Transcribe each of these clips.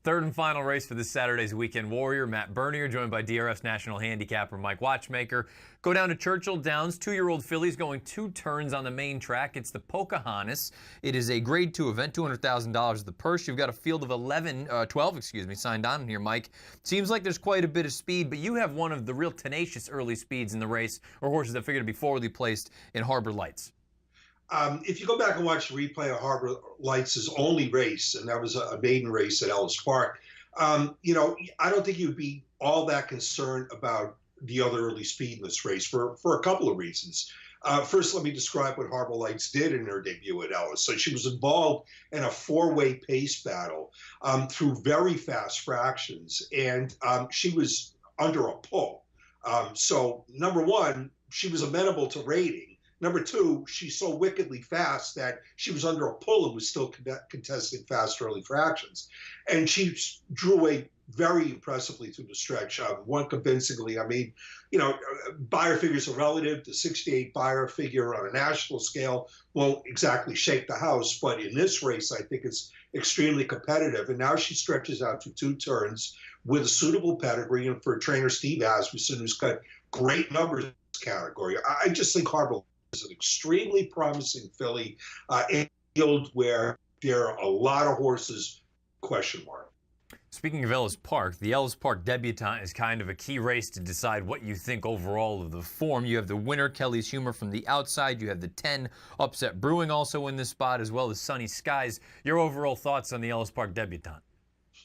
Third and final race for this Saturday's Weekend Warrior. Matt Bernier, joined by DRS National Handicapper Mike Watchmaker. Go down to Churchill Downs. 2-year-old fillies going 2 turns on the main track. It's the Pocahontas. It is a Grade 2 event, $200,000 of the purse. You've got a field of 12 signed on here, Mike. Seems like there's quite a bit of speed, but you have one of the real tenacious early speeds in the race, or horses that figure to be forwardly placed in Harbor Lights. If you go back and watch the replay of Harbor Lights' only race, and that was a maiden race at Ellis Park, I don't think you'd be all that concerned about the other early speed in this race for a couple of reasons. First, let me describe what Harbor Lights did in her debut at Ellis. So she was involved in a 4-way pace battle through very fast fractions, and she was under a pull. So, number one, she was amenable to rating. Number two, she's so wickedly fast that she was under a pull and was still contesting fast early fractions. And she drew away very impressively through the stretch, won convincingly. I mean, Beyer figures are relative. The 68 Beyer figure on a national scale won't exactly shake the house, but in this race, I think it's extremely competitive. And now she stretches out to 2 turns with a suitable pedigree, and for trainer Steve Asmussen, who's got great numbers in this category. I just think Harbor is an extremely promising filly in a field where there are a lot of horses, question mark. Speaking of Ellis Park, the Ellis Park Debutante is kind of a key race to decide what you think overall of the form. You have the winner, Kelly's Humor, from the outside. You have the 10, Upset Brewing, also in this spot, as well as Sunny Skies. Your overall thoughts on the Ellis Park Debutante?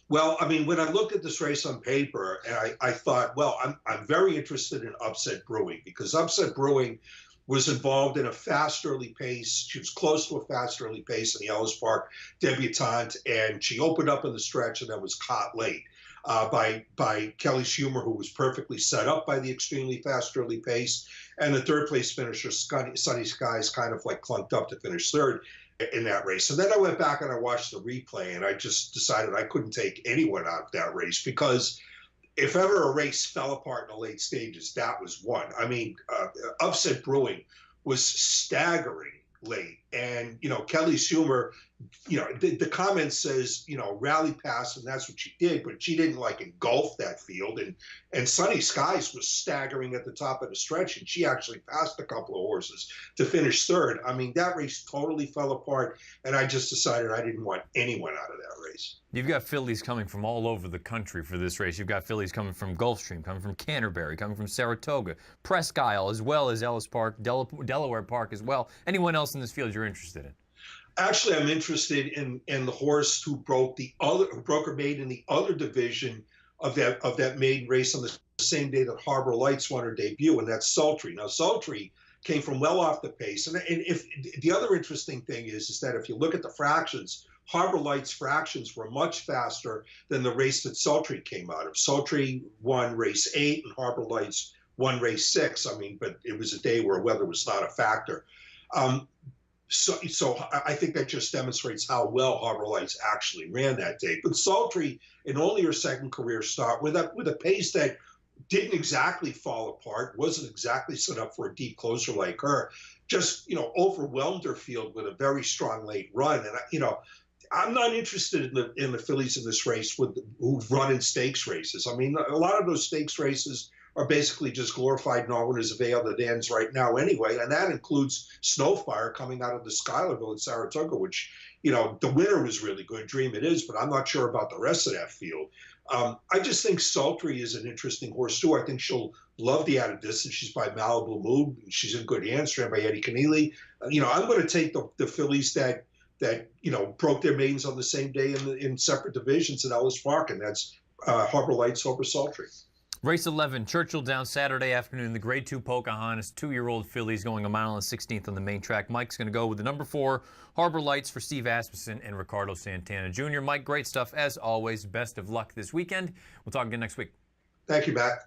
Well, I mean, when I looked at this race on paper, and I thought, well, I'm very interested in Upset Brewing, because Upset Brewing was involved in a fast early pace. She was close to a fast early pace in the Ellis Park Debutante, and she opened up in the stretch and then was caught late by Kelly's Humor, who was perfectly set up by the extremely fast early pace. And the third place finisher, Sunny Skies, kind of like clunked up to finish third in that race. And then I went back and I watched the replay, and I just decided I couldn't take anyone out of that race, because if ever a race fell apart in the late stages, that was one. I mean, Upset Brewing was staggering late. And, Kelly's Humor, the comment says, rally pass, and that's what she did, but she didn't engulf that field. And Sunny Skies was staggering at the top of the stretch, and she actually passed a couple of horses to finish third. I mean, that race totally fell apart, and I just decided I didn't want anyone out of that race. You've got fillies coming from all over the country for this race. You've got fillies coming from Gulfstream, coming from Canterbury, coming from Saratoga, Presque Isle, as well as Ellis Park, Delaware Park as well. Anyone else in this field you're interested in? Actually, I'm interested in the horse who broke her maiden in the other division of that maiden race on the same day that Harbor Lights won her debut, and that's Sultry. Now, Sultry came from well off the pace, and if the other interesting thing is that if you look at the fractions, Harbor Lights fractions were much faster than the race that Sultry came out of. Sultry won race 8 and Harbor Lights won race 6. I mean, but it was a day where weather was not a factor. So I think that just demonstrates how well Harbor Lights actually ran that day. But Sultry, in only her second career start, with a pace that didn't exactly fall apart, wasn't exactly set up for a deep closer like her, just overwhelmed her field with a very strong late run. And I'm not interested in the fillies in this race who've run in stakes races. I mean, a lot of those stakes races are basically just glorified non-winners of Ale that ends right now anyway, and that includes Snowfire coming out of the Schuylerville at Saratoga, which, the winner was really good, Dream It Is, but I'm not sure about the rest of that field. I just think Sultry is an interesting horse, too. I think she'll love the added distance. She's by Malibu Mood. She's in good hands, trained by Eddie Keneally. I'm going to take the fillies that broke their maidens on the same day in separate divisions at Ellis Park, and that's Harbor Lights over Sultry. Race 11, Churchill Downs, Saturday afternoon. The Grade 2 Pocahontas, 2-year-old fillies going 1 mile and 16th on the main track. Mike's going to go with the number 4, Harbor Lights, for Steve Asmussen and Ricardo Santana Jr. Mike, great stuff as always. Best of luck this weekend. We'll talk again next week. Thank you, Matt.